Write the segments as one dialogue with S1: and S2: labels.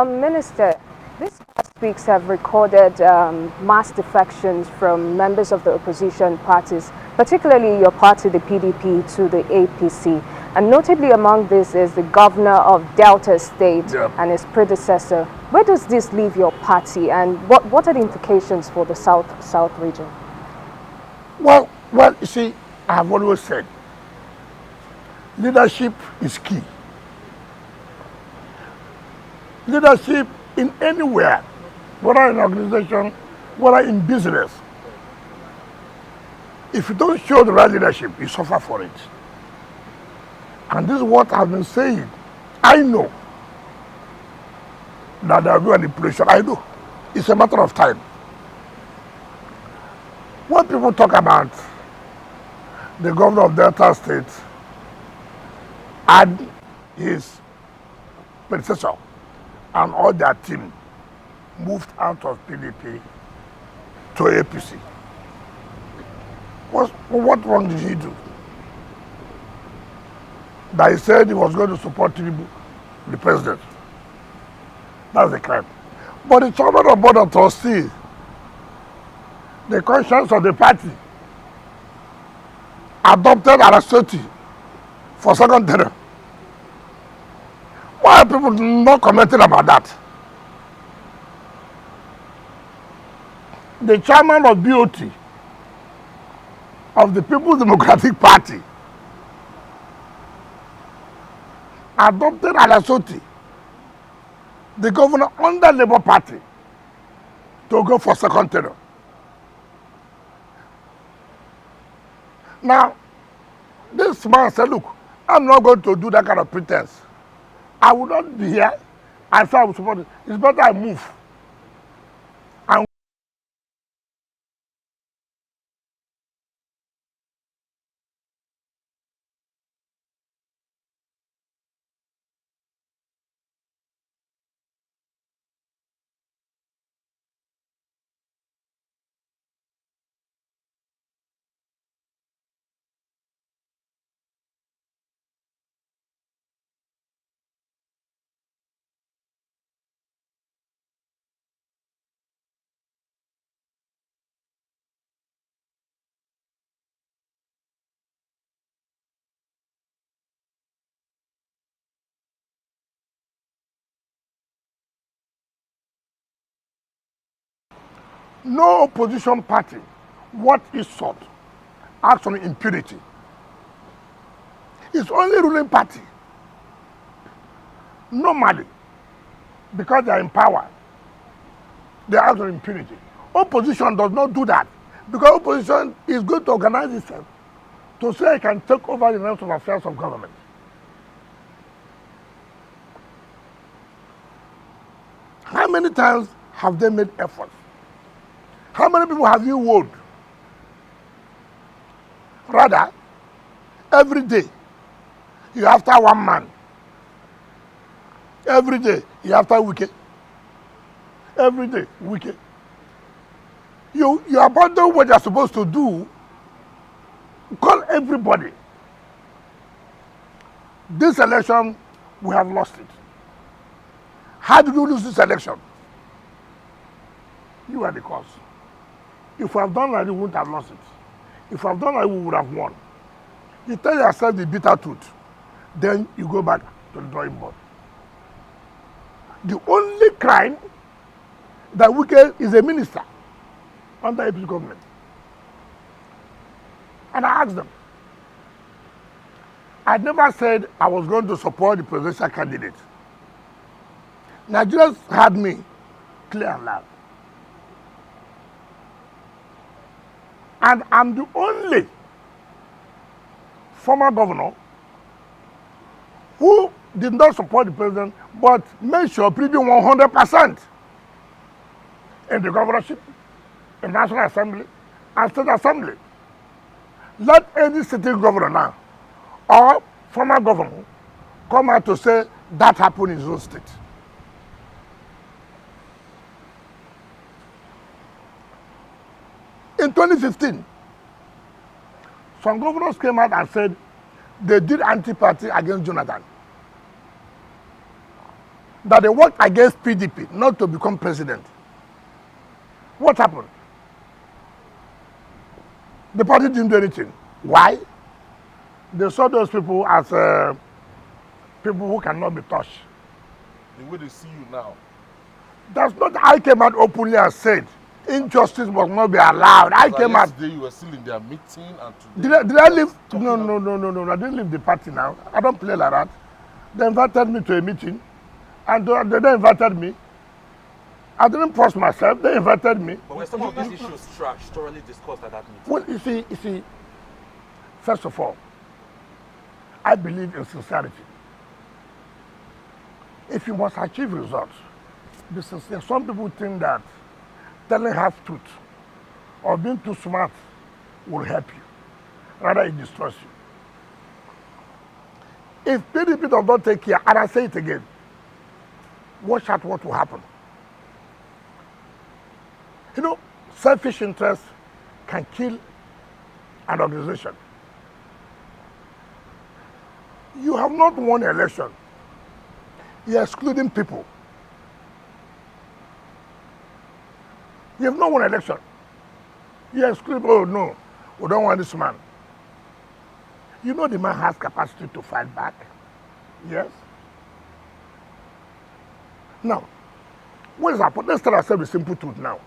S1: Minister, these past weeks have recorded mass defections from members of the opposition parties, particularly your party, the PDP, to the APC. And notably among this is the governor of Delta State and his predecessor. Where does this leave your party, and what are the implications for the South region?
S2: Well, you see, I have always said, leadership is key. Leadership in anywhere, whether in organization, whether in business. If you don't show the right leadership, you suffer for it. And this is what I've been saying. I know that there will be manipulation. I know. It's a matter of time. When people talk about the governor of Delta State and his predecessor and all their team moved out of PDP to APC, what wrong did he do? That he said he was going to support Tinubu, the president. That's a crime. But the chairman of board of trustees, the conscience of the party, adopted Arastoti for second term. Why are people not commenting about that? The chairman of BOT of the People's Democratic Party adopted Arastoti, the governor under Labour Party, to go for second term. Now, this man said, look, I'm not going to do that kind of pretense. I will not be here. I say I will support it. It's better I move. And no opposition party, what is sought, acts on impunity. It's only ruling party. Normally, because they are in power, they act on impunity. Opposition does not do that, because opposition is going to organize itself to say it can take over the rest of affairs of government. How many times have they made efforts? How many people have you wooed? Rather, every day, you're after one man. Every day, you're after Wike. Every day, Wike. You abandon what you're supposed to do. Call everybody. This election, we have lost it. How did you lose this election? You are the cause. If we have done that, we wouldn't have lost it. If we have done that, we would have won. You tell yourself the bitter truth, then you go back to the drawing board. The only crime that Wike is a minister under APC government. And I asked them. I never said I was going to support the presidential candidate. Nigerians had me clear and loud. And I'm the only former governor who did not support the president, but made sure preview 100% in the governorship, in National Assembly, and State Assembly. Let any sitting governor now or former governor come out to say that happened in his own state. In 2015, some governors came out and said they did anti-party against Jonathan. that they worked against PDP not to become president. What happened? The party didn't do anything. Why? They saw those people as people who cannot be touched.
S3: The way they see you now.
S2: That's not. I came out openly and said injustice must not be allowed. I came out.
S3: Yesterday you were still in their meeting, and today.
S2: Did I leave? No. I didn't leave the party now. I don't play like that. They invited me to a meeting, and they invited me. I didn't force myself. They invited me.
S4: But were some of these issues thoroughly discussed at that meeting?
S2: Well, you see, first of all, I believe in sincerity. If you must achieve results, be sincere. Some people think that telling half truth or being too smart will help you. Rather, it destroys you. If PDP does not take care, and I say it again, watch out what will happen. You know, selfish interest can kill an organization. You have not won an election. You're excluding people. You have not won an election. You're excluding, oh no, we don't want this man. You know the man has capacity to fight back. Yes? Now, what is happening? Let's tell ourselves the simple truth now.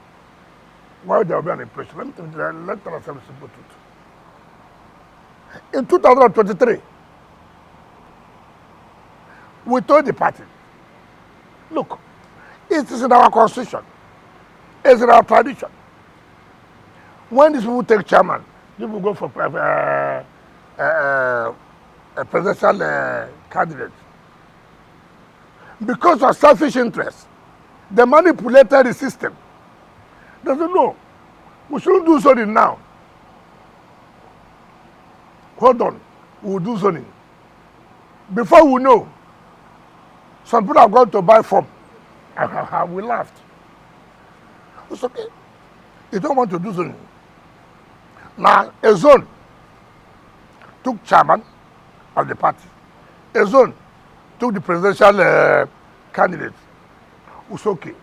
S2: Why there will be an impression? Let's tell ourselves the simple truth. In 2023, we told the party, look, it is in our constitution, it's in our tradition. When these people take chairman, people go for a presidential candidate. Because of selfish interest, they manipulated the system. They said, no, we shouldn't do zoning now. Hold on, we'll do zoning. Before we know, some people are going to buy form. We laughed. It's okay. You don't want to do zoning. Now, a zone took chairman of the party. A zone took the presidential candidate. It's okay.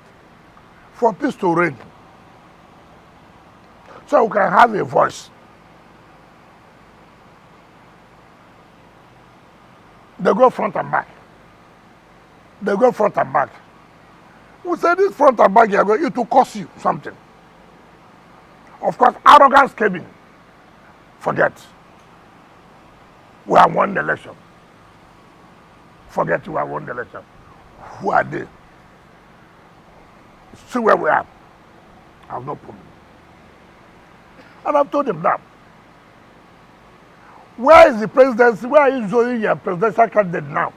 S2: For peace to reign. So we can have a voice. They go front and back. They go front and back. We say this front and back, it will cost you something. Of course, arrogance came in. Forget. We have won the election. Forget we have won the election. Who are they? See where we are. I have no problem. And I've told them that. Where is the presidency? Where are you showing your presidential candidate now?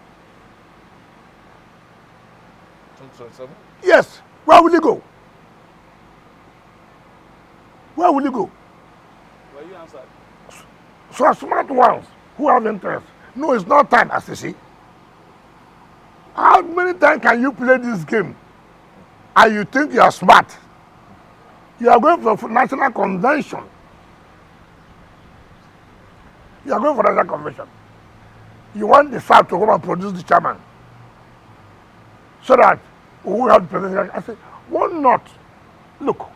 S3: 2027?
S2: Yes. Where will he go? Where will he go?
S4: Were you answered?
S2: So smart ones who have interest. No, it's not time, as you see. How many times can you play this game and you think you are smart? You are going for national convention. You are going for national convention. You want the South to come and produce the chairman so that we will have the president. I said, why not? Look,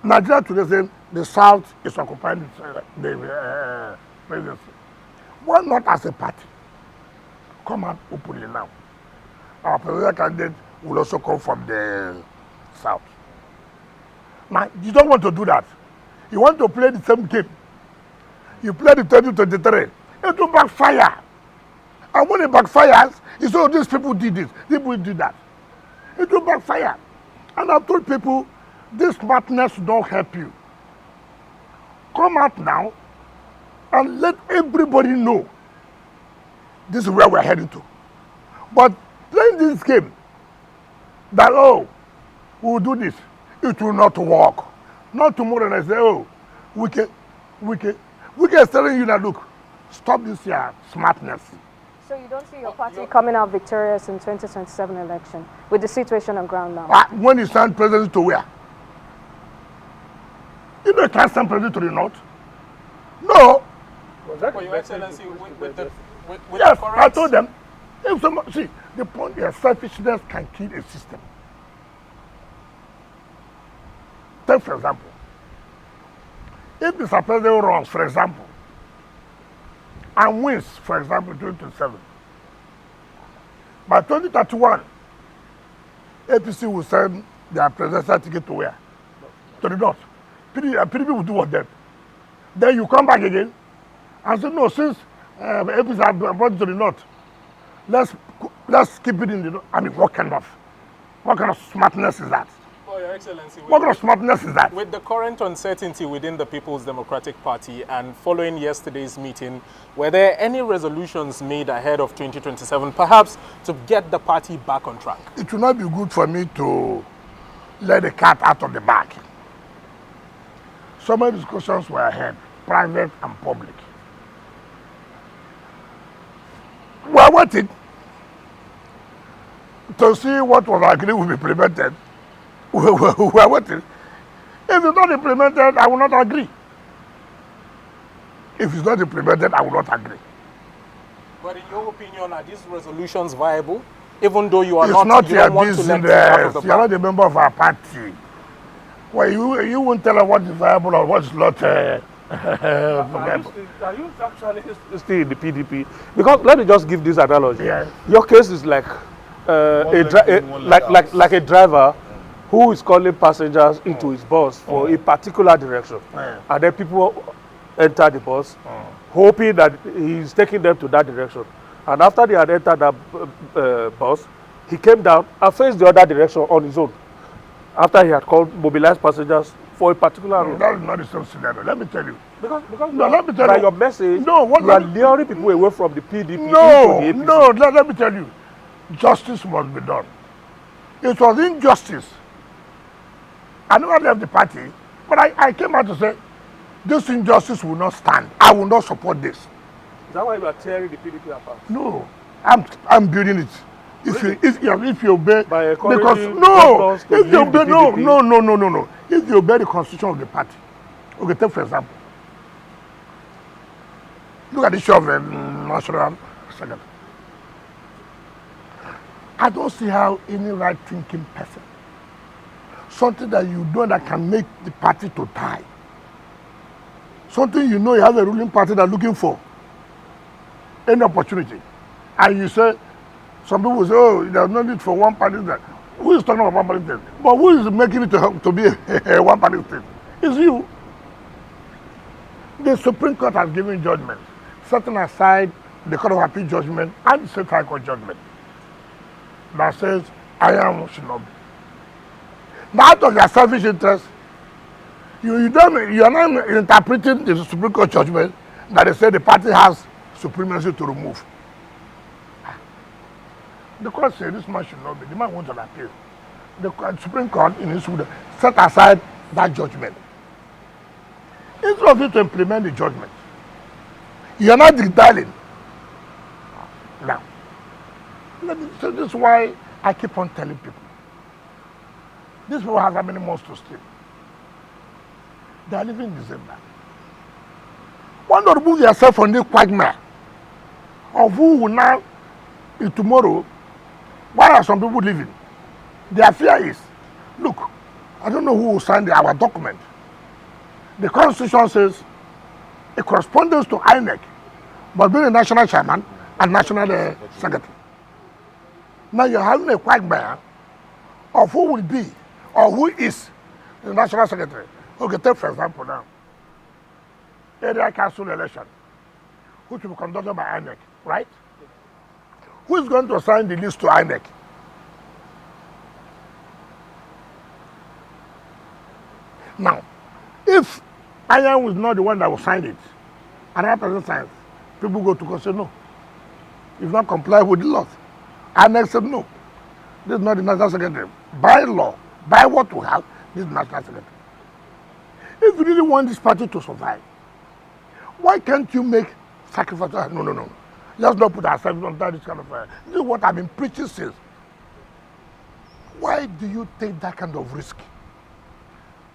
S2: Nigeria today says the South is occupying the presidency. Why not as a party come out openly now? Our presidential candidate will also come from the South. Now, you don't want to do that. You want to play the same game. You play the 2023. It will backfire. And when it backfires, it's all these people did this, people did that. It will backfire. And I've told people, this smartness don't help you. Come out now and let everybody know this is where we're heading to. But playing this game, that, oh, we'll do this, it will not work. Not tomorrow and I say, oh, Wike is telling you that, look, stop this here smartness.
S1: So you don't see your party coming out victorious in 2027 election with the situation on ground now?
S2: When you stand president to where? You know you can't stand president to the north. No.
S4: But Your Excellency, with
S2: yes, I told them. If someone, see, the point is selfishness can kill a system. Take, for example, if Mr. President runs, for example, and wins, for example, 2027, by 2031, APC will send their presidential ticket to where? To the north. PDP will do what then? Then you come back again and say, no, since APC have brought it to the north, let's keep it in the north. I mean, what kind of smartness is that?
S5: Oh, Your Excellency.
S2: What kind of smartness is that?
S5: With the current uncertainty within the People's Democratic Party and following yesterday's meeting, were there any resolutions made ahead of 2027, perhaps to get the party back on track?
S2: It will not be good for me to let the cat out of the bag. So many discussions were had, private and public. We are waiting to see what was agreed will be implemented. We are waiting. If it's not implemented, I will not agree. If it's not implemented, I will not agree.
S5: But in your opinion, are these resolutions viable? Even though you are
S2: It's
S5: not,
S2: not
S5: you
S2: your
S5: don't want to let
S2: business.
S5: it out of the
S2: You are not a member of our party. Well, you won't tell us what is viable or what is not
S6: Are you actually still in the PDP? Because let me just give this analogy.
S2: Yes.
S6: Your case is like like a driver who is calling passengers into his bus for a particular direction, and then people enter the bus, hoping that he is taking them to that direction. And after they had entered that bus, he came down and faced the other direction on his own. After he had called mobilized passengers for a particular route.
S2: That is not the same scenario. Let me tell you.
S6: Because
S2: No, let me tell
S6: by
S2: you.
S6: your message,
S2: No, what
S6: you are
S2: let me-
S6: luring people away from the PDP into
S2: No,
S6: the APC.
S2: no, let me tell you. Justice must be done. It was injustice. I never left the party, but I came out to say, this injustice will not stand. I will not support this.
S6: Is that why you are tearing the PDP apart?
S2: No, I'm building it. If you obey,
S6: By
S2: because
S6: encouraging
S2: no,
S6: governors to
S2: if you
S6: leave the
S2: obey, no,
S6: PDP?
S2: no. If you obey the constitution of the party, okay, take for example, look at the issue of the national secretary. I don't see how any right-thinking person, something that you know that can make the party to die, something you know you have a ruling party that are looking for any opportunity, and you say, some people say, oh, there's no need for one party state. Who is talking about one party state? But who is making it to be a one party state? It's you. The Supreme Court has given judgment, setting aside the Court of Appeal judgment and the State High Court judgment that says, I am Shinobi. Now, out of your selfish interest, you are not interpreting the Supreme Court judgment that they say the party has supremacy to remove. The court said this man should not be. The man wants an appeal. The Supreme Court, in its would set aside that judgment. Instead of you to implement the judgment, you are not detailing. Now, so this is why I keep on telling people. These people have how many months to sleep? They are living in December. Why not remove yourself from this quagmire of who will now, in tomorrow, why are some people living? Their fear is, look, I don't know who will sign our document. The Constitution says a correspondence to INEC must be the national chairman and national secretary. Now you're having a quagmire of who will be or who is the national secretary. Okay, take for example now, area council election, which will be conducted by INEC, right? Who is going to sign the list to INEC? Now, if INEC was not the one that will sign it, another person signs, people go to court and say no. If not comply with the law. INEC said no. This is not the national secretary. By law, by what we have, this is the national secretary. If you really want this party to survive, why can't you make sacrifices? No. Let's not put ourselves under this kind of this is what I've been preaching since. Why do you take that kind of risk?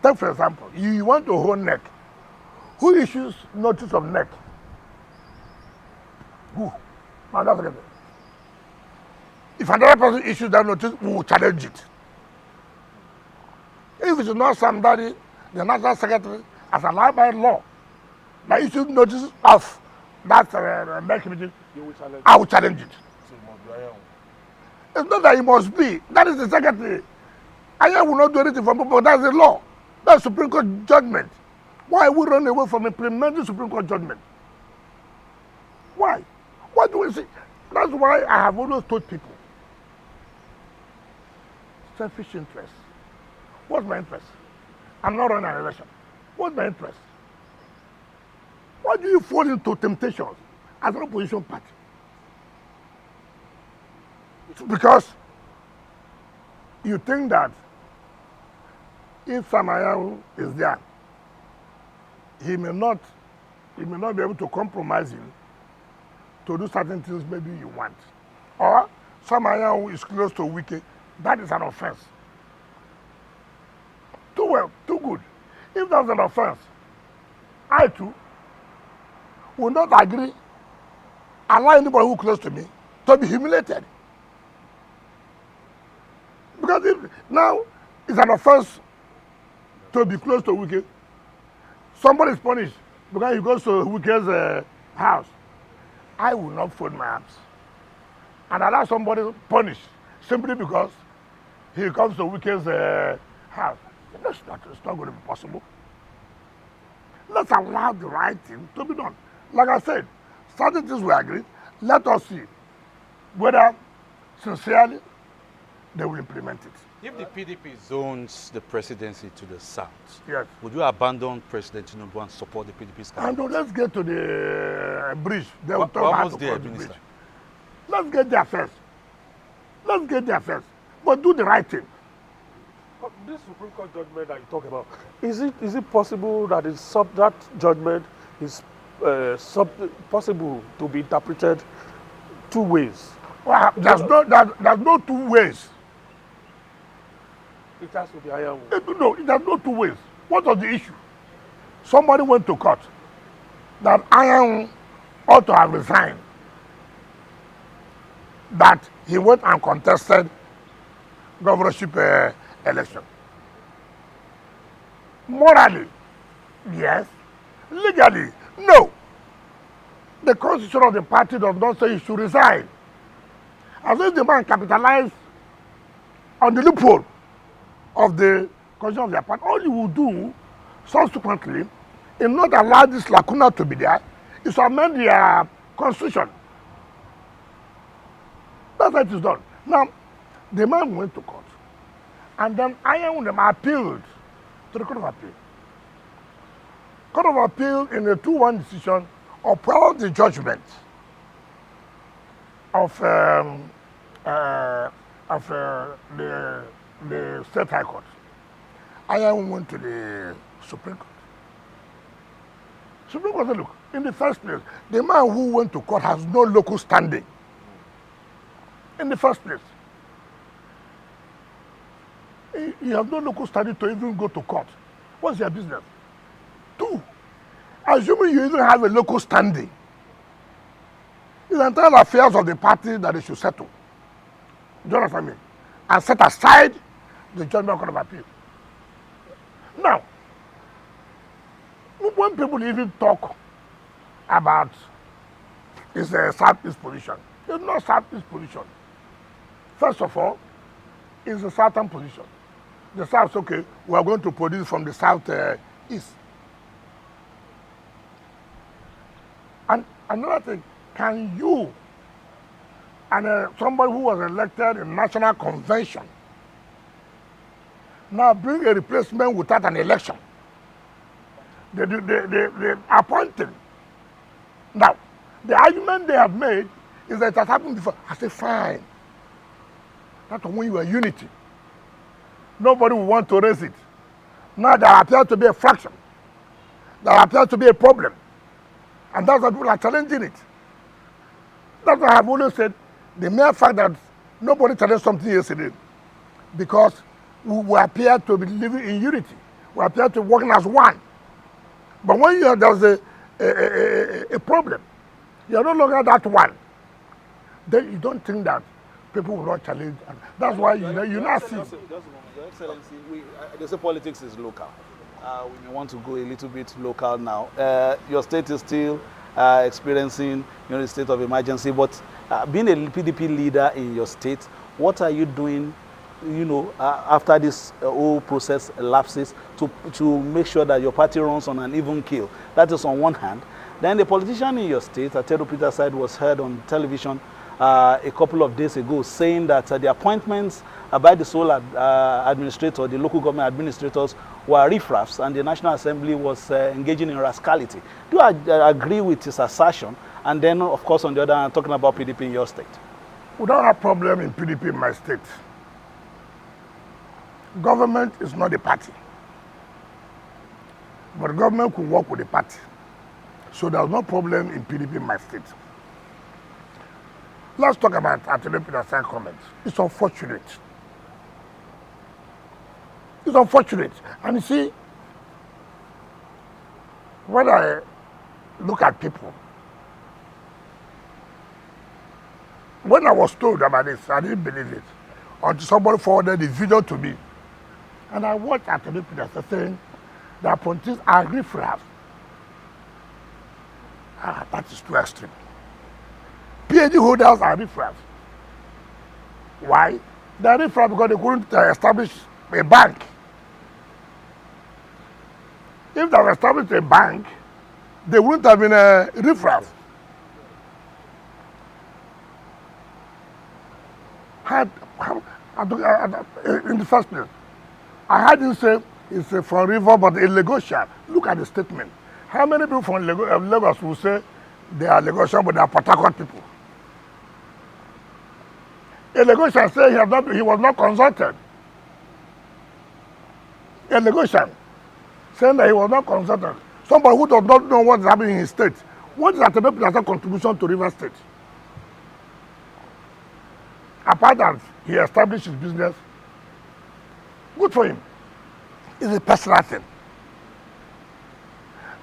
S2: Take for example, you want to hold NEC. Who issues notice of NEC? Who? Madam Secretary. If another person issues that notice, we will challenge it. If it's not somebody, the National Secretary, as allowed by law, that issues notice of that committee, I will challenge it.
S3: So it must be Ayahu.
S2: It's not that it must be. That is the Secretary. I will not do anything for people. That's the law. That's Supreme Court judgment. Why we run away from implementing Supreme Court judgment? Why? What do we see? That's why I have always told people. Selfish interest. What's my interest? I'm not running an election. What's my interest? Why do you fall into temptations as an opposition party? It's because you think that if Samayahu is there, he may not be able to compromise you to do certain things maybe you want. Or Samayahu is close to Wike, that is an offense. Too well, too good. If that's an offense, I too will not agree, allow anybody who is close to me to be humiliated. Because if now it's an offense to be close to Wike, somebody is punished because he goes to Wike's house. I will not fold my arms and allow somebody punished simply because he comes to Wike's house. It's not going to be possible. Let's allow the right thing to be done. Like I said, certain things we agree. Let us see whether sincerely they will implement it.
S4: If the PDP zones the presidency to the south,
S2: Yes.
S4: would you abandon President Tinubu and support the PDP's
S2: And
S4: candidate?
S2: let's get to the bridge. They will
S4: We're
S2: talk how
S4: almost
S2: to
S4: there,
S2: cross the
S4: Minister.
S2: bridge. Let's get there first. Let's get there first. But do the right thing.
S6: This Supreme Court judgment that you talk about, is it possible that that judgment is possible to be interpreted two ways?
S2: Well, there's no two ways.
S6: It has to be Ayahu.
S2: No, there's no two ways. What was the issue? Somebody went to court that Iron ought to have resigned. That he went and contested governorship election. Morally, yes. Legally, no. The constitution of the party does not say he should resign. As if the man capitalized on the loophole of the constitution of their party, all you will do subsequently, in not allow this lacuna to be there, is to amend their constitution. That's how it is done. Now, the man went to court, and then Iron appealed to the Court of Appeal. Court of Appeal, in a 2-1 decision, upheld the judgment of the State High Court. Iron went to the Supreme Court. Supreme Court said, look, in the first place, the man who went to court has no local standing. In the first place, he has no local standing to even go to court. What's your business? 2, assuming you even have a local standing, it's the entire affairs of the party that they should settle. Do you understand me? And set aside the judgment Court of Appeal. Now, when people even talk about it's a Southeast position, it's not Southeast position. First of all, it's a Southern position. The South, okay, we are going to produce from the Southeast. And another thing, can you and somebody who was elected in National Convention now bring a replacement without an election? They appointed. Now, the argument they have made is that it has happened before. I say, fine. That's when you were unity. Nobody will want to raise it. Now there appears to be a fraction. There appears to be a problem. And that's why people are challenging it. That's why I have always said, the mere fact that nobody challenged something yesterday, because we appear to be living in unity. We appear to be working as one. But when there's a problem, you're no longer that one, then you don't think that people will not challenge. That's why you not see.
S7: Just a moment, Your Excellency, they say politics is local. We may want to go a little bit local now. Your state is still experiencing the state of emergency, but being a PDP leader in your state, what are you doing, after this whole process elapses to make sure that your party runs on an even keel? That is on one hand. Then the politician in your state, Atedo Peter Side, was heard on television a couple of days ago saying that the appointments by the sole administrator, the local government administrators, were riffraffs, and the National Assembly was engaging in rascality. Do you agree with his assertion? And then, of course, on the other hand, talking about PDP in your state.
S2: We don't have problem in PDP in my state. Government is not a party. But government could work with the party. So there's no problem in PDP in my state. Let's talk about Atedo Peter Side comments. It's unfortunate. It's unfortunate. And you see, when I look at people, when I was told about this, I didn't believe it until somebody forwarded the video to me. And I watched Atedo Peter Side saying that appointees are riffraff. That is too extreme. PhD holders are riffraff. Why? They are riffraff because they couldn't establish a bank. If they had established a bank, they wouldn't have been a riffraff. In the first place, I heard him say it's from River, but a Lagosian. Look at the statement. How many people from Lagos will say they are Lagosian, but they are Port Harcourt people? A Lagosian say he was not consulted. A Lagosian saying that he was not consulted. Somebody who does not know what is happening in his state. What is Atedo Peter Side contribution to River State? Apart from he established his business, good for him. It's a personal thing.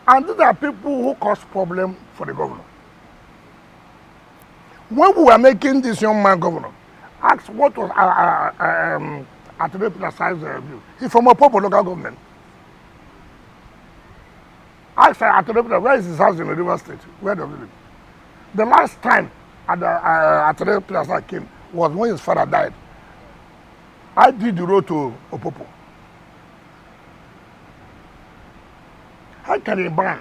S2: And these are people who cause problem for the governor. When we were making this young man governor, asked what was Atedo Peter Side's view. He's from a Popo local government. Asked Atedo Peter, where is his house in the River State? Where does he live? The last time Atedo Peter Side came was when his father died. I did the road to Opopo. How can a man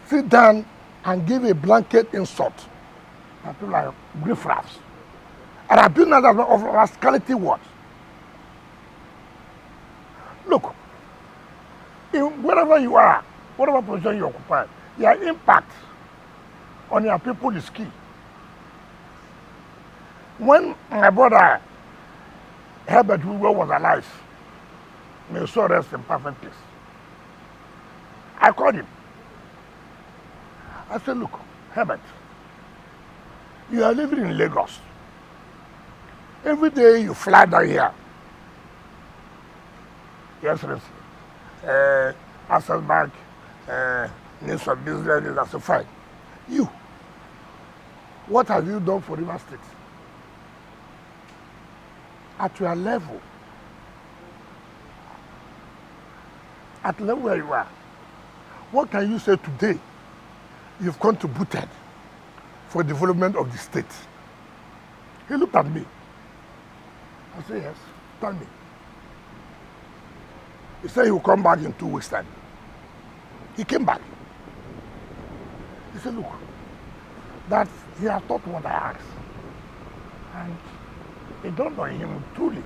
S2: sit down and give a blanket insult? And people are riffraffs. And I've been another of rascality what? Look, wherever you are, whatever position you occupy, your impact on your people is key. When my brother Herbert Wigo was alive, may so rest in perfect peace, I called him. I said, look, Herbert, you are living in Lagos. Every day you fly down here. Yes, Access Bank, needs some business, that's a fine. You, what have you done for River State? At your level, at the level where you are, what can you say today you've contributed for development of the state? He looked at me. I said, yes, tell me. He said he will come back in 2 weeks' time. He came back. He said, look, that he has thought what I asked. And it dawned on him truly.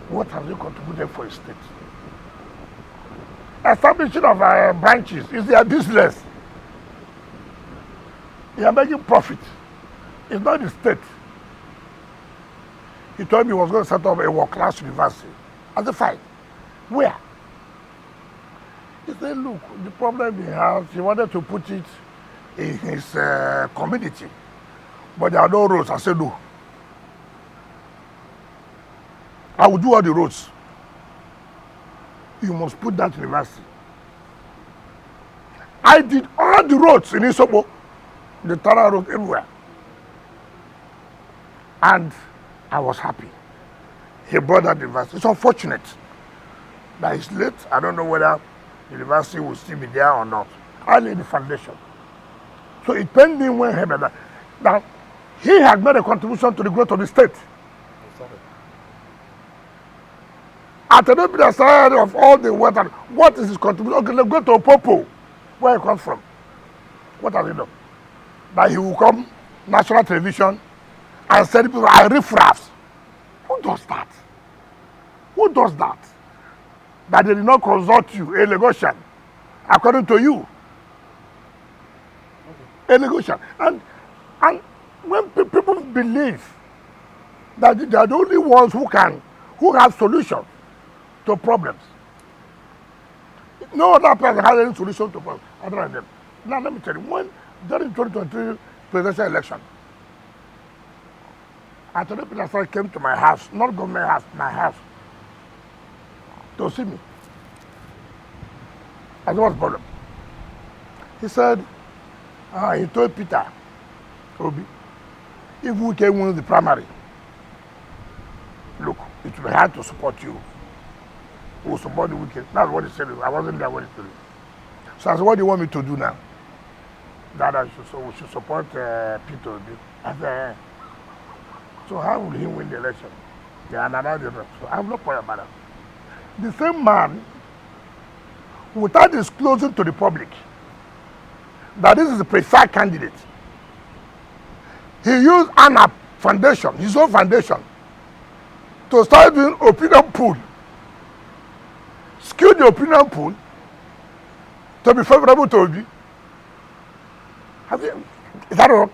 S2: What have you contributed for his state? Establishing of branches is their business. They are making profit. It's not the state. He told me he was going to set up a world-class university. I said, fine. Where? He said, look, the problem he has, he wanted to put it in his community. But there are no roads. I said, no. I will do all the roads. You must put that university. I did all the roads in Isobo, the Tara road everywhere. And I was happy. He brought that university. It's unfortunate that it's late. I don't know whether the university will still be there or not. I laid the foundation. So it pending when he that. Now, he has made a contribution to the growth of the state. At the side of all the water, what is his contribution? Okay, let's go to Opopo, where he comes from. What has he done? That he will come national television and say people are riffraffs. Who does that? Who does that? That they did not consult you, a Lagosian, according to you. A Lagosian. And when people believe that they are the only ones who have solutions to problems. No other person has any solution to problems other than them. Now let me tell you, when during 2023 presidential election, Anthony Peterson came to my house, not government house, my house, to see me. I said, what's the problem? He said, he told Peter Obi, if we can win the primary, look, it will be hard to support you. We'll support the wicked. That's what he said. I wasn't there when he said it. So I said, what do you want me to do now? That we should support Peter Obi. I said, so how will he win the election? Yeah, so I have no point about that. The same man, without disclosing to the public that this is a preferred candidate, he used ANAP foundation, his own foundation, to start doing opinion poll, skew the opinion poll to be favorable to Obi. Is that a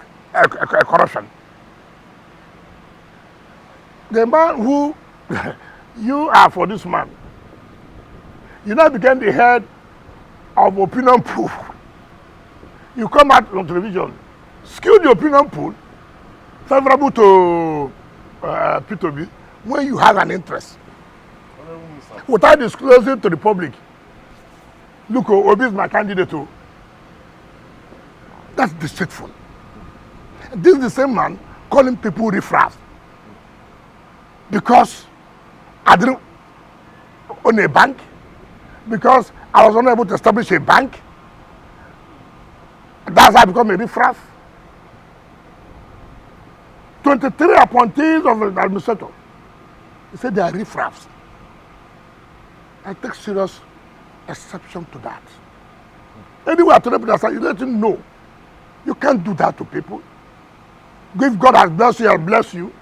S2: corruption? The man who you are for this man, you now became the head of opinion poll. You come out on television, skew the opinion poll favorable to Peter Obi when you have an interest. Without disclosing to the public, look, Obi is my candidate too. That's deceitful. This is the same man calling people riffraff because I didn't own a bank, because I was unable to establish a bank. That's how I become a riffraff. 23 appointees of the administrator. He said they are riffraffs. I take serious exception to that. Anyway, I told people, you let him know. You can't do that to people. If God has blessed you, I'll bless you.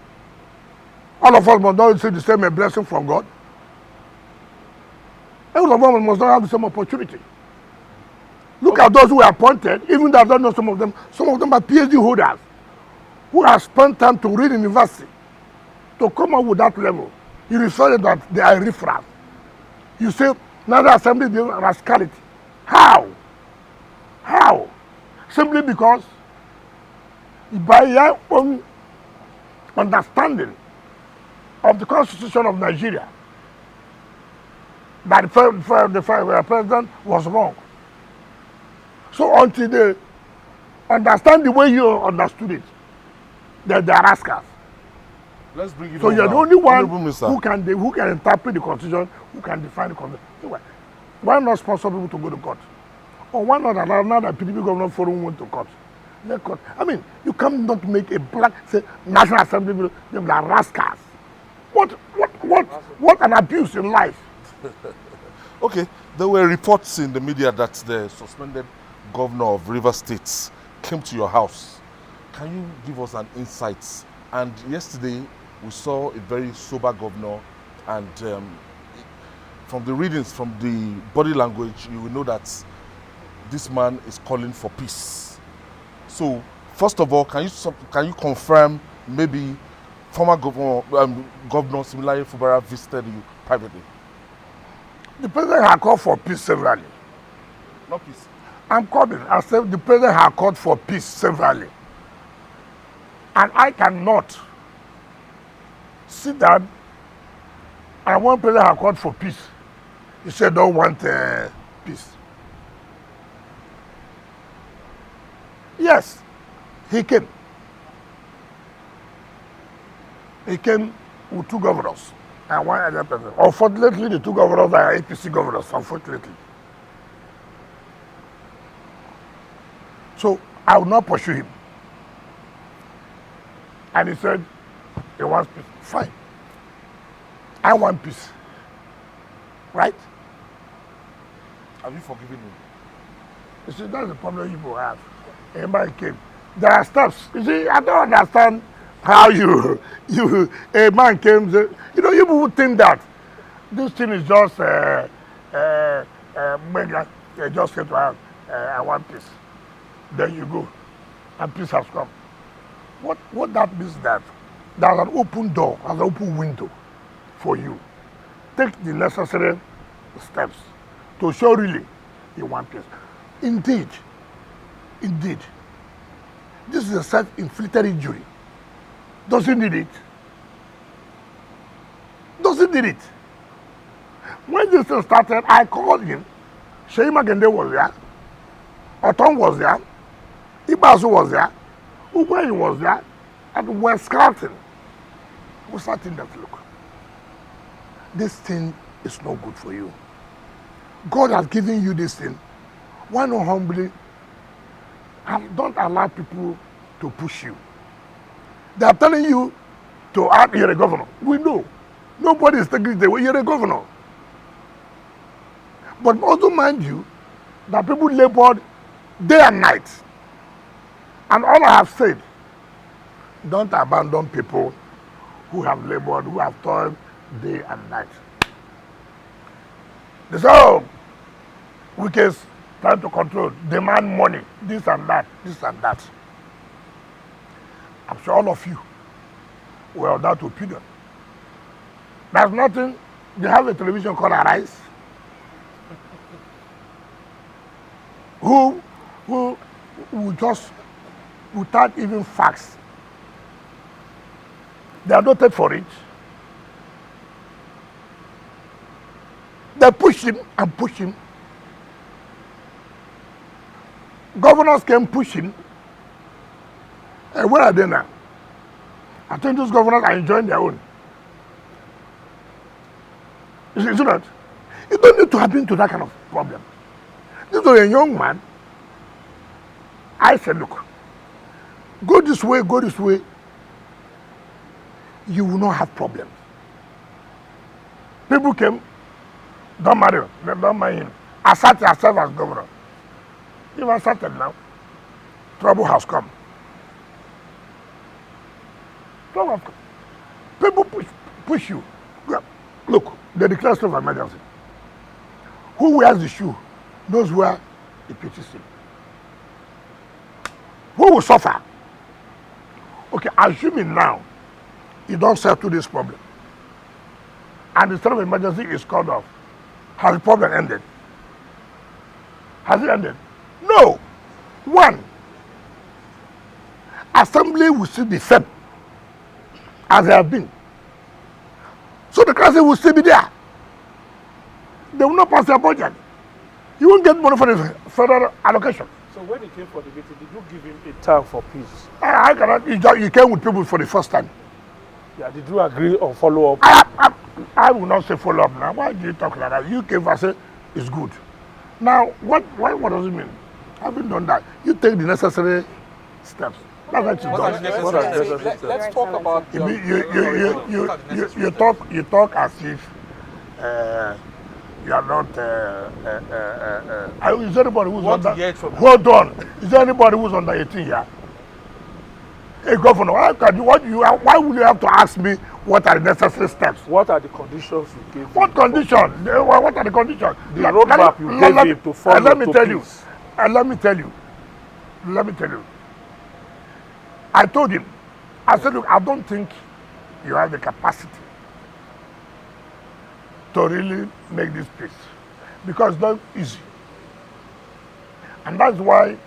S2: All of us must not receive the same blessing from God. All of us must not have the same opportunity. Look at those who are appointed, even though I don't know some of them are PhD holders who have spent time to read in university to come up with that level. You refer to that they are riffraff. You say, now the assembly is doing rascality. How? How? Simply because by your own understanding of the Constitution of Nigeria, that the president was wrong. So until they understand the way you understood it, they are rascals.
S3: Let's bring it
S2: so you're
S3: now.
S2: the only one
S3: Minister.
S2: who can interpret the Constitution, who can define the Constitution. Why not sponsor people to go to court? Or why not allow now that PDP government forum went to court? Let court. I mean, you cannot make a black say National Assembly bill, they are rascals. What an abuse in life.
S3: Okay, there were reports in the media that the suspended governor of Rivers State came to your house. Can you give us an insight? And yesterday we saw a very sober governor, and from the readings, from the body language, you will know that this man is calling for peace. So, first of all, can you confirm maybe former governor Similaye Fubara visited you privately?
S2: The president had called for peace severally.
S3: Not peace.
S2: I'm calling. I said the president had called for peace severally. And I cannot sit down and one president had called for peace. He said don't want peace. Yes, he came. He came with 2 governors and 1 other person. Unfortunately, the 2 governors are APC governors, unfortunately. So I will not pursue him. And he said, he wants peace. Fine. I want peace. Right?
S3: Have you forgiven him?
S2: You see, that's the problem you people have. A man came. There are steps. You see, I don't understand how a man came. You know, you people think that this thing is just, just came to have, I want peace. Then you go, and peace has come. What that means that there's an open door, there's an open window for you. Take the necessary steps to show really you want peace. Indeed, this is a self-inflicted injury. Doesn't need it. Doesn't need it. When this thing started, I called him. Sheyi Makinde was there. Oton was there. Ibasu was there. Ugwai was there. And we were scouting. We started that look. This thing is not good for you. God has given you this thing. Why not humbly and don't allow people to push you? They are telling you to act, you're a governor. We know. Nobody is taking it away. You're a governor. But also mind you that people labored day and night. And all I have said, don't abandon people who have labored, who have toiled day and night. They say, oh, Wike is trying to control, demand money, this and that, this and that. I'm sure all of you were of that opinion. There's nothing, they have a television called Arise, who just, without even facts, they are noted for it. They push him and push him. Governors can push him. And where are they now? I think those governors are enjoying their own. You see that? You don't need to happen to that kind of problem. This was a young man. I said, look, go this way, go this way. You will not have problems. People came, don't marry him, don't marry him. Assert yourself as governor. You've asserted now. Trouble has come. Trouble has come. People push you. Look, they declare state of emergency. Who wears the shoe knows where the pitch is in. Who will suffer? Okay, assuming now you don't settle this problem and the state of emergency is called off, has the problem ended? Has it ended? No. One, assembly will still be fed as they have been. So the council will still be there. They will not pass their budget. You won't get money for the federal allocation.
S6: So when he came for the meeting, did you give him a time for peace?
S2: I cannot. He came with people for the first time.
S6: Yeah, did you agree on follow-up?
S2: I will not say follow-up now. Why do you talk like that? You came and say it's good. Now, what does it mean? I haven't done that. You take the necessary steps. That's what you done.
S5: Let's talk about
S2: You talk as if you are not. Is there anybody who's under? Hold on. Is there anybody who's under 18 here? Hey, Governor, why would you have to ask me what are the necessary steps?
S6: What are the conditions you gave?
S2: What conditions? What are the conditions?
S6: The roadmap you gave him to follow.
S2: Let me tell you. Let me tell you. I told him, I said, look, I don't think you have the capacity to really make this peace because it's not easy. And that's why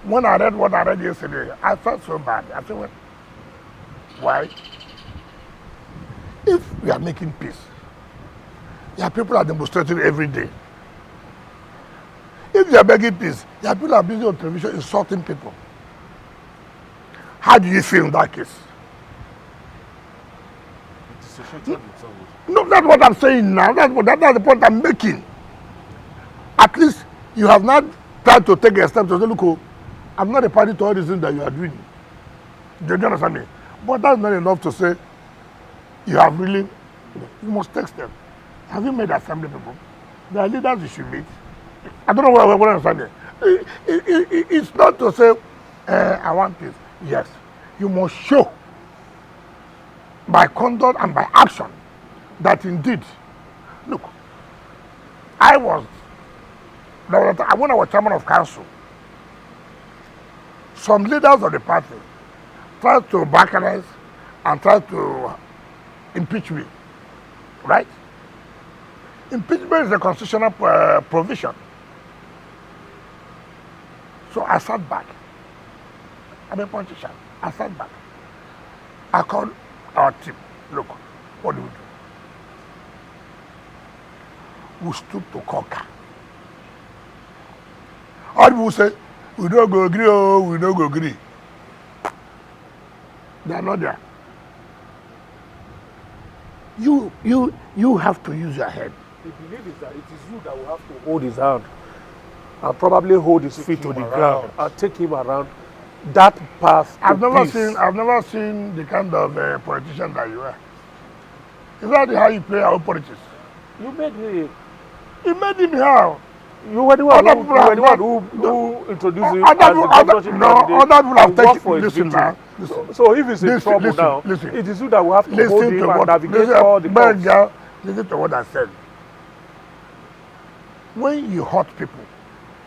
S2: when I read what I read yesterday, I felt so bad. I said, well, why? If we are making peace, there people are demonstrating every day. If they are begging peace, there people are busy on television insulting people. How do you feel in that case?
S3: Dissociated with somebody.
S2: No, that's what I'm saying now. That's the point I'm making. At least you have not tried to take a step to say, look, oh, I'm not a party to all these things that you are doing. Do you understand me? But that's not enough to say you have really, you must take steps. Have you made assembly people? There are leaders you should meet. I don't know what I understand. It's not to say, I want this. Yes, you must show by conduct and by action that indeed, look, when I was chairman of council, some leaders of the party tried to balkanize and tried to impeach me, right? Impeachment is a constitutional provision. So I sat back. I'm a politician. I sat back. I called our team. Look, what do we do? We stood to conquer. All people say, we don't go agree, oh, we don't go agree. They are not there. You have to use your head.
S6: The belief is that it is you that will have to hold his hand and probably hold his feet to the ground and take him around that path.
S2: I've never seen the kind of politician that you are. Is that how you play our politics?
S6: You made him.
S2: You made him how?
S6: You were the one who introduced him as the governorship candidate.
S2: Other people have taken
S6: for
S2: listen now. Listen.
S6: So if he's in trouble now, it is you that will have to hold him and navigate all the courts.
S2: Listen to what I said. When you hurt people,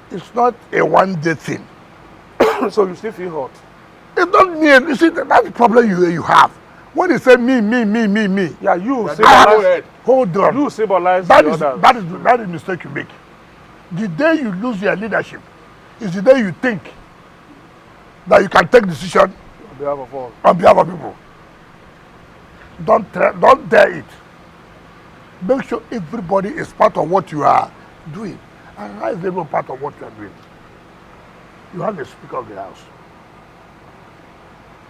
S2: it's not a one-day thing.
S6: So you still feel hurt?
S2: It's not me. You see, that's the problem you have. When you say me.
S6: Yeah, you symbolize.
S2: Hold on.
S6: You symbolize
S2: that
S6: the
S2: is,
S6: others.
S2: that is the mistake you make. The day you lose your leadership is the day you think that you can take decision
S6: On behalf of all.
S2: on behalf of people. Don't dare it. Make sure everybody is part of what you are doing. And how is everyone part of what you are doing? You have the Speaker of the House.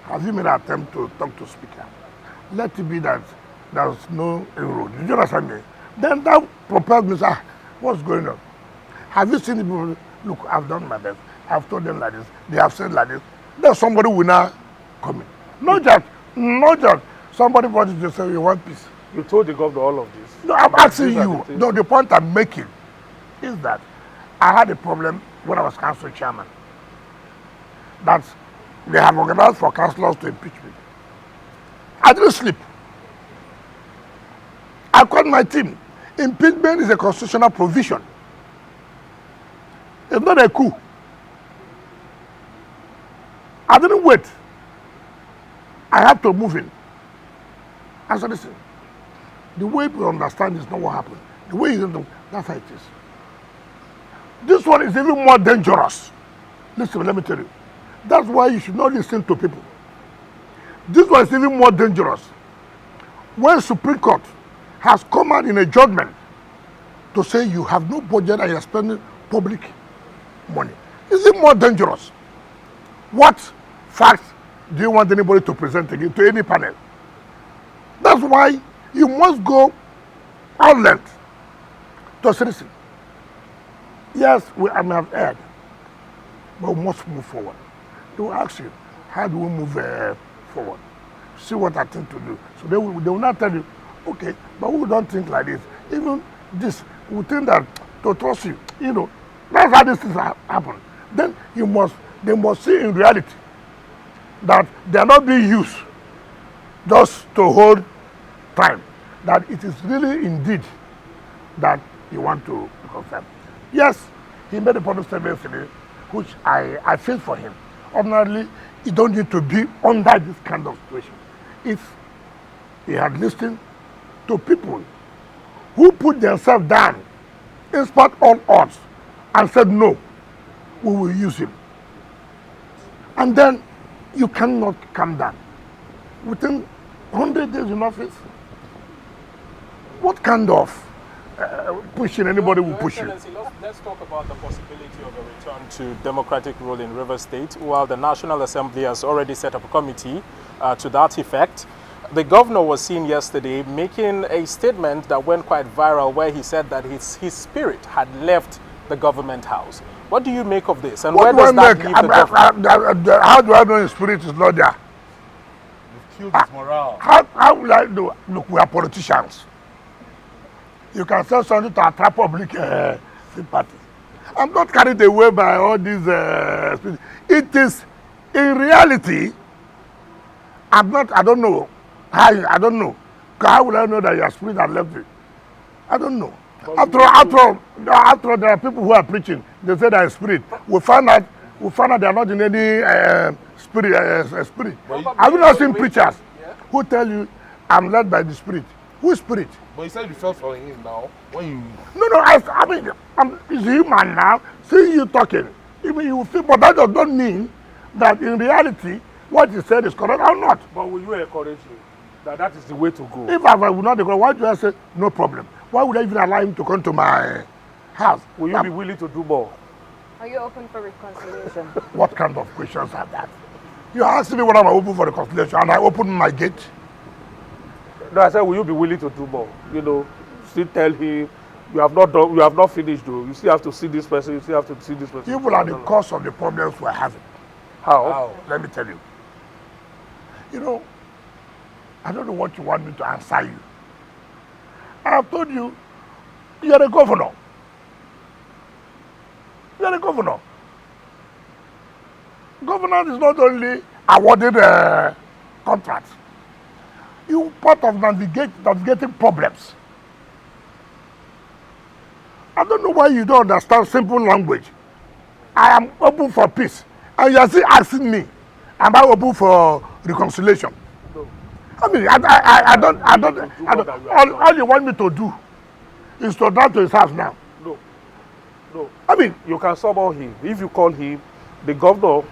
S2: Have you made an attempt to talk to Speaker? Let it be that there's no inroad. Did you understand me? Then that propels me, say, what's going on? Have you seen the people? Look, I've done my best. I've told them like this. They have said like this. Then somebody will now come in. Not just somebody wanted to say, you want peace.
S6: You told the governor all of this.
S2: No, I'm asking you. No, the point I'm making is that I had a problem when I was council chairman. That they have organized for councillors to impeach me. I didn't sleep. I called my team. Impeachment is a constitutional provision. It's not a coup. I didn't wait. I had to move in. I said, listen, the way people understand is not what happened. The way you don't know, that's how it is. This one is even more dangerous. Listen, let me tell you. That's why you should not listen to people. This one is even more dangerous. When Supreme Court has come out in a judgment to say you have no budget and you're spending public money, is it more dangerous? What facts do you want anybody to present again to any panel? That's why you must go out length to citizen. Yes, I may have heard, but we must move forward. They will ask you, how do we move forward? See what I think to do. So they will not tell you, okay, but we don't think like this. Even this, we think that to trust you, that's how these things happen. Then they must see in reality that they are not being used just to hold time. That it is really indeed that you want to confirm. Yes, he made a public statement yesterday, which I feel for him. Ordinarily, you don't need to be under this kind of situation. If he had listened to people who put themselves down in spite of all odds and said, no, we will use him. And then you cannot come down. Within 100 days in office, what kind of pushing anybody will push you?
S5: Let's talk about the possibility of a return to democratic rule in Rivers State. While the National Assembly has already set up a committee to that effect, the governor was seen yesterday making a statement that went quite viral where he said that his spirit had left the government house. What do you make of this? And where does that leave the governor?
S2: How do I know his spirit is not there?
S3: You've killed his morale.
S2: How will I know? Look, we are politicians. You can say something to attract public sympathy. I'm not carried away by all these it is, in reality, I don't know. I don't know. How will I know that your spirit has left it? I don't know. After all, there are people who are preaching. They say that spirit. We find out they are not in any spirit. Have you not seen preachers who tell you, I'm led by the spirit? Whose spirit?
S3: But you said you felt for him now. When you...
S2: No, I mean, it's human now. See you talking. Even you feel, but that does not mean that in reality, what you said is correct or not.
S6: But will you encourage him that is the way to go?
S2: If I would not encourage, why do I say no problem? Why would I even allow him to come to my house?
S6: Will you be willing to do more?
S1: Are you open for reconciliation?
S2: What kind of questions are that? You asked me whether I'm open for reconciliation, and I opened my gate.
S6: No, I said, will you be willing to do more? You know, still tell him, you have not done, you have not finished though. You still have to see this person, you still have to see this person.
S2: People are the cause of the problems we're having.
S6: How?
S2: Let me tell you. You know, I don't know what you want me to answer you. I have told you, you're a governor. You're a governor. Governor is not only awarded contracts. You part of navigating problems. I don't know why you don't understand simple language. I am open for peace. And you are still asking me, am I open for reconciliation?
S6: No.
S2: I mean, I don't. All you want me to do is to drive to his house now.
S6: No.
S2: I mean,
S6: you can summon him. If you call him, the governor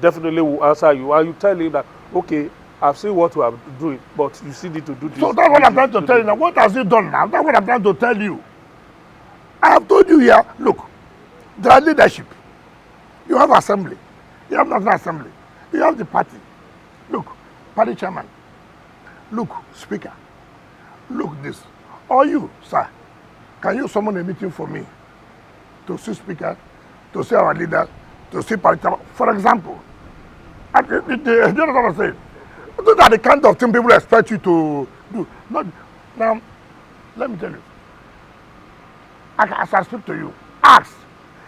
S6: definitely will answer you. And you tell him that, okay, I've seen what you are doing, but you still need to do this.
S2: So that's what I'm trying to tell you now. What has he done now? That's what I'm trying to tell you. I have told you here, look, there are leadership. You have assembly. You have national assembly. You have the party. Look, party chairman. Look, speaker. Look this. Or you, sir, can you summon a meeting for me to see speaker, to see our leader, to see party chairman? For example, you know what I'm saying? Those are the kind of thing people expect you to do. Now, let me tell you. As I speak to you, ask,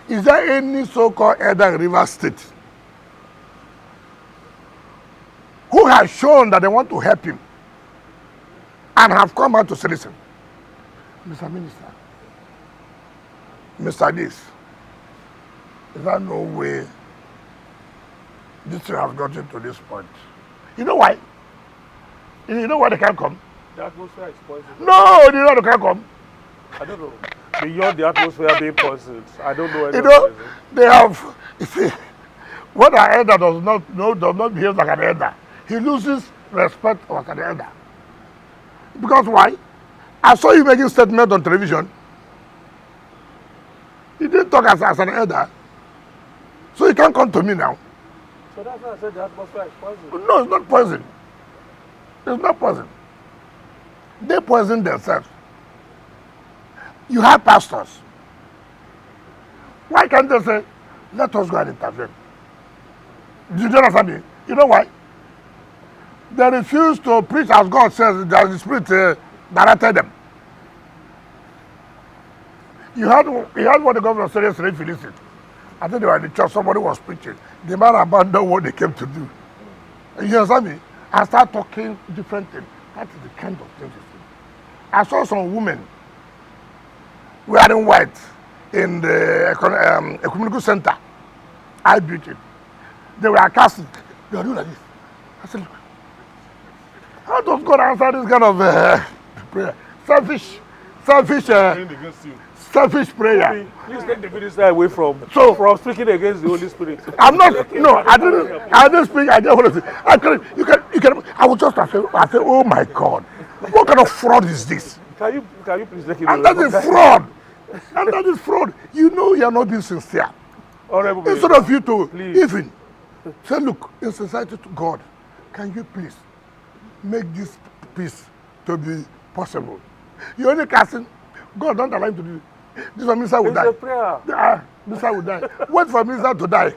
S2: is there any so-called elder in Rivers State who has shown that they want to help him and have come out to say, listen, Mr. Minister, Mr. This, is there no way this thing has gotten to this point? You know why? You know why they can't come?
S6: The atmosphere is poisoned.
S2: No, you know they can't come.
S6: I don't know. Beyond the atmosphere being poisoned, I don't know any
S2: You know,
S6: reason.
S2: they have, you see, when an elder does not behave like an elder, he loses respect as an elder. Because why? I saw you making statement on television. You didn't talk as an elder. So you can't come to me now.
S6: So that's why I said the atmosphere is poisoned.
S2: No, it's not poison. It's not poison. They poison themselves. You have pastors. Why can't they say, let us go and intervene? Do you understand me? You know why? They refuse to preach as God says, that the Spirit directed them. You heard what the governor said yesterday, if you listen. I think they were in the church, somebody was preaching. The man abandoned what they came to do. You understand me? I start talking different things. That is the kind of thing you see. I saw some women wearing white in the ecumenical center. I beauty. They were casting. They were doing like this. I said, look, how does God answer this kind of prayer? Selfish prayer.
S6: Please take the minister away from speaking against the Holy Spirit.
S2: I'm not. No, I didn't speak. I just want to say. You can. I was just. I say, oh my God, what kind of fraud is this?
S6: Can you please take it
S2: And
S6: away?
S2: that is fraud. And that is fraud. You know you are not being sincere.
S6: Honorable
S2: Instead of you to
S6: please.
S2: even say, look, in society to God, can you please make this peace to be possible. You only casting, God don't allow him to do it. This one minister will
S6: It's
S2: die.
S6: a prayer.
S2: Minister will die. Wait for minister to die.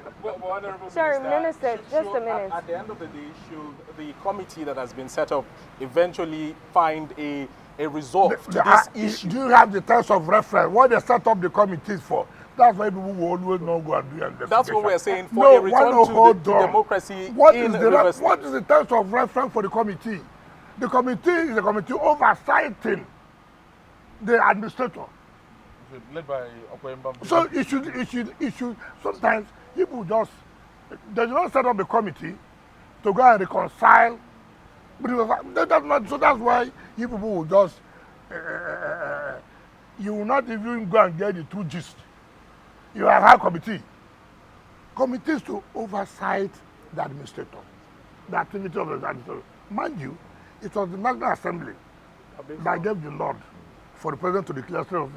S1: Sorry, Minister, just a minute.
S5: At the end of the day, should the committee that has been set up eventually find a resolve to this issue?
S2: Do you have the terms of reference? What they set up the committees for? That's why people will always not go and do investigation.
S5: That's what we're saying for a return to democracy
S2: What
S5: in
S2: is
S5: Rivers State.
S2: what is the terms of reference for the committee? The committee is a committee oversighting the administrator.
S3: Led by Okwemba.
S2: So it should sometimes people just they do not set up the committee to go and reconcile. That's not, so that's why you people will just you will not even go and get the true gist. You have a committees to oversight the administrator, the activity of the administrator. Mind you, it was the National Assembly that gave the nod for the president to declare state of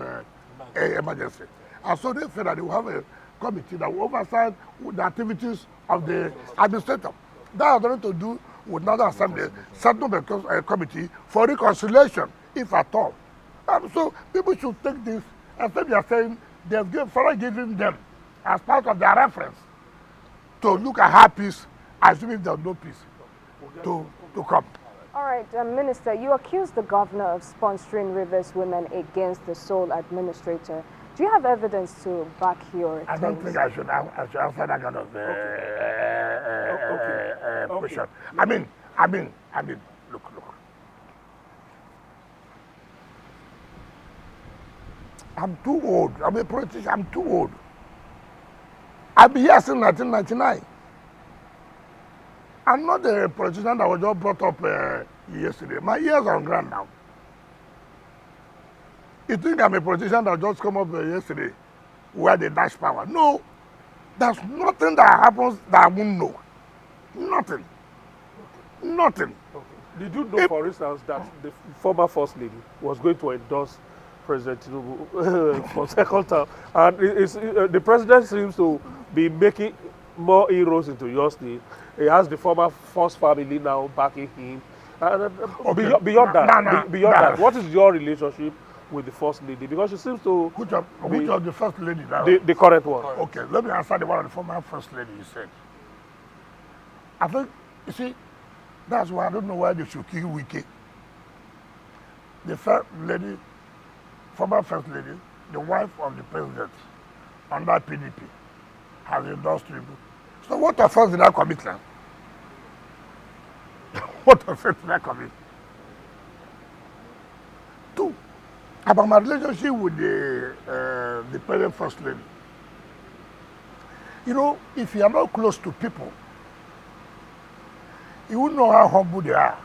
S2: emergency. And so they said that they will have a committee that will oversight the activities of the administrator. That has nothing to do with National Assembly, set up a committee for reconciliation, if at all. So people should take this, and they are saying they've given them as part of their reference to look at how peace, assuming there's no peace, to come.
S1: All right, Minister, you accuse the governor of sponsoring Rivers women against the sole administrator. Do you have evidence to back your claims?
S2: I don't think I should answer that kind of question. I mean, look. I'm too old. I'm a politician. I'm too old. I've been here since 1999. I'm not a politician that was just brought up yesterday. My ears are on ground now. You think I'm a politician that just come up yesterday where they dash power? No. There's nothing that happens that I won't know. Nothing. Nothing.
S6: Okay. Did you know, for instance, that the former First Lady was going to endorse President Tinubu for second term? And the president seems to be making more inroads into your state. He has the former First family now backing him. Beyond that, what is your relationship with the First Lady? Because she seems to...
S2: Which of the First Lady now?
S6: The current one.
S2: Okay, let me answer the one of the former First Lady you said. I think, you see, that's why I don't know why they should kill Wike. The First Lady, former First Lady, the wife of the president under PDP, has endorsed him. So what offense did I commit now? What offense did I commit? Two, about my relationship with the present First Lady. You know, if you are not close to people, you wouldn't know how humble they are.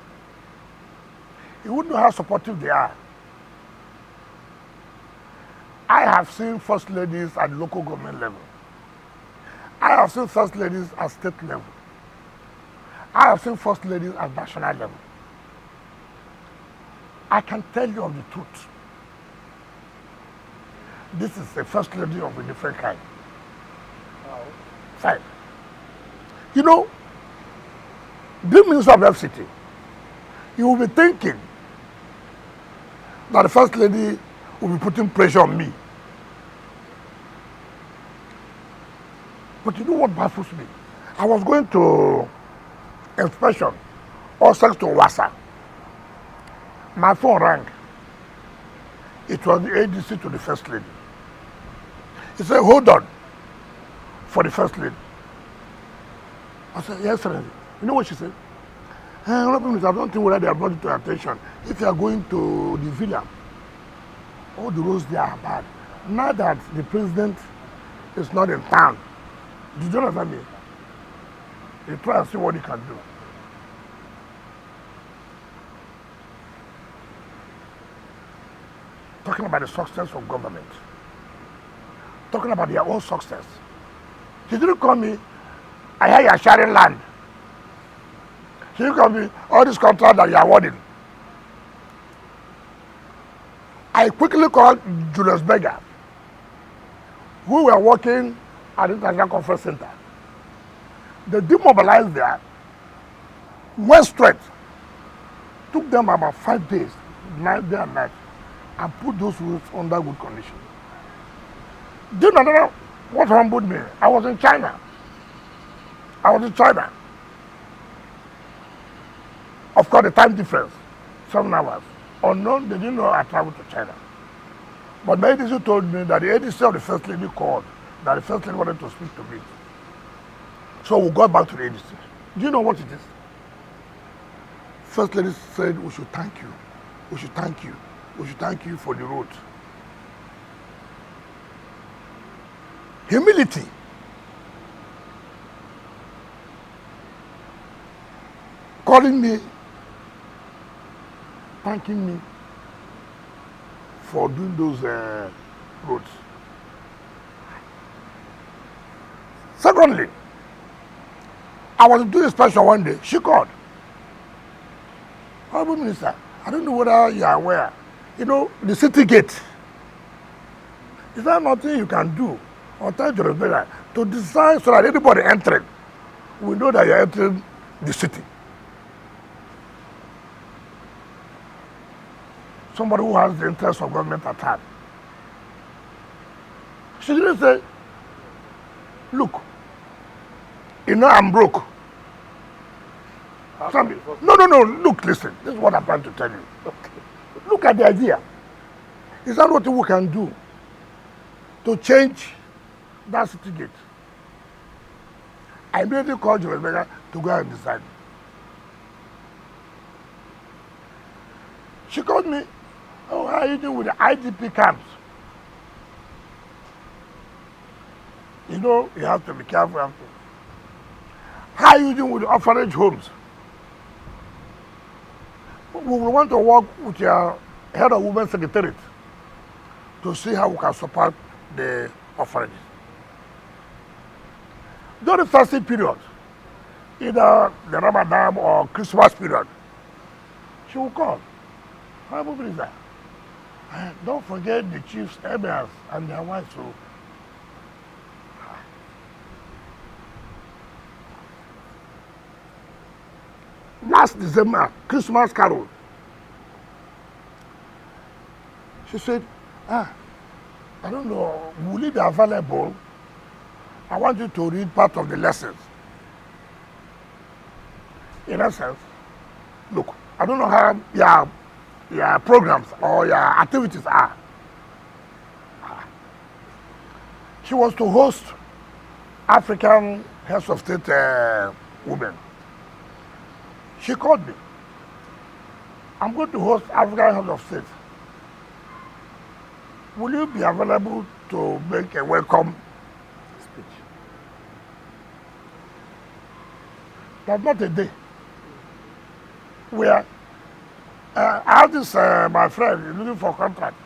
S2: You wouldn't know how supportive they are. I have seen First Ladies at local government level. I have seen First Ladies at state level. I have seen First Ladies at national level. I can tell you of the truth. This is a First Lady of a different kind. Fine. You know, the Minister of FCT, you will be thinking that the First Lady will be putting pressure on me. But you know what baffles me? I was going to inspection, all sex to Wasa. My phone rang. It was the ADC to the First Lady. He said, hold on for the First Lady. I said, yes, sir. You know what she said? I don't think whether they are brought it to attention. If you are going to the villa, all the roads there are bad. Now that the president is not in town, did you understand me? He try and see what he can do. Talking about the success of government. Talking about their own success. He didn't call me, I hear you are sharing land. He didn't call me, all this contract that you are awarding. I quickly called Julius Berger, who were working at the International Conference Center. They demobilized there, went straight took them about 5 days, night, day and night, and put those roads under good condition. Do you know what humbled me? I was in China. Of course, the time difference, 7 hours. Unknown, they didn't know I traveled to China. But the ADC told me that the ADC of the First Lady called, that the First Lady wanted to speak to me. So we got back to the ADC. Do you know what it is? First Lady said, we should thank you. We should thank you. We should thank you for the road. Humility. Calling me, thanking me for doing those roads. Secondly, I was doing a special one day. She called. Honorable Minister, I don't know whether you are aware. You know, the city gate. Is there nothing you can do on time to design so that anybody entering will know that you're entering the city? Somebody who has the interest of government at heart. She didn't say, look, you know I'm broke. No, look, listen, this is what I'm trying to tell you. Okay. Look at the idea. Is that what we can do to change that city gate? I immediately called Rebecca to go and decide. She called me, oh, how are you doing with the IDP camps? You know, you have to be careful. How are you doing with the orphanage homes? We will want to work with your head of women's secretariat to see how we can support the orphanages. During the fasting period, either the Ramadan or Christmas period, she will call. Honorable Minister, don't forget the chiefs, emirs, and their wives. So, last December, Christmas carol, she said, I don't know, will it be available? I want you to read part of the lessons. In essence, look, I don't know how your programs or your activities are. She was to host African heads of state women. She called me. I'm going to host African heads of state. Will you be available to make a welcome speech? That's not a day. Where I have this, my friend is looking for contract.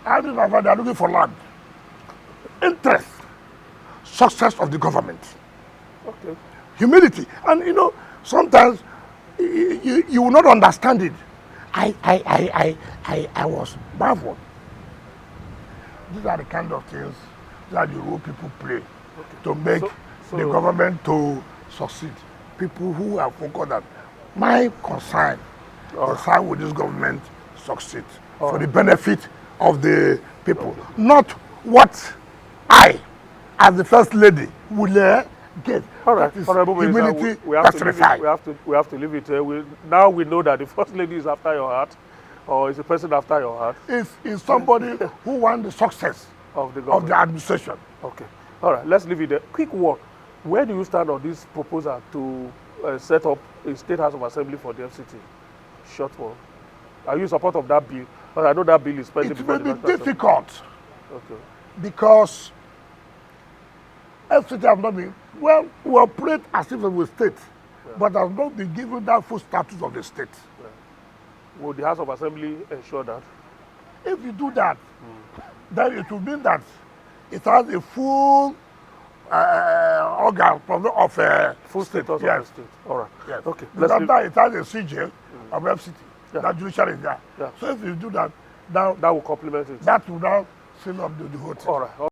S2: I have this, my friend, they are looking for land. Interest, success of the government. Okay. Humility. And you know, sometimes you will not understand it. I was baffled. These are the kind of things that the role people play to make the government to succeed. People who are focused on my concern is how will this government succeed for the benefit of the people, not what I, as the First Lady, will get.
S6: All right,
S2: humility
S6: we have to leave it here. Now we know that the First Lady is after your heart, or is the person after your heart?
S2: Is somebody who wants the success
S6: of the
S2: administration.
S6: Okay. All right, let's leave it there. Quick one. Where do you stand on this proposal to set up a State House of Assembly for the FCT? Short one. Are you in support of that bill? Because I know that bill is pending.
S2: It will be difficult.
S6: Okay.
S2: Because FCT have not been, well, we operate as if it was state, but has not been given that full status of the state.
S6: Yeah. Will the House of Assembly ensure that?
S2: If you do that, then it will mean that it has a full organ of
S6: full status of the state. All right.
S2: Yes.
S6: Okay.
S2: That it has a CJ of FCT. Yeah. That judiciary is there.
S6: Yeah.
S2: So if you do that, now
S6: that will complement it.
S2: That will now fill up the whole thing.
S6: All right.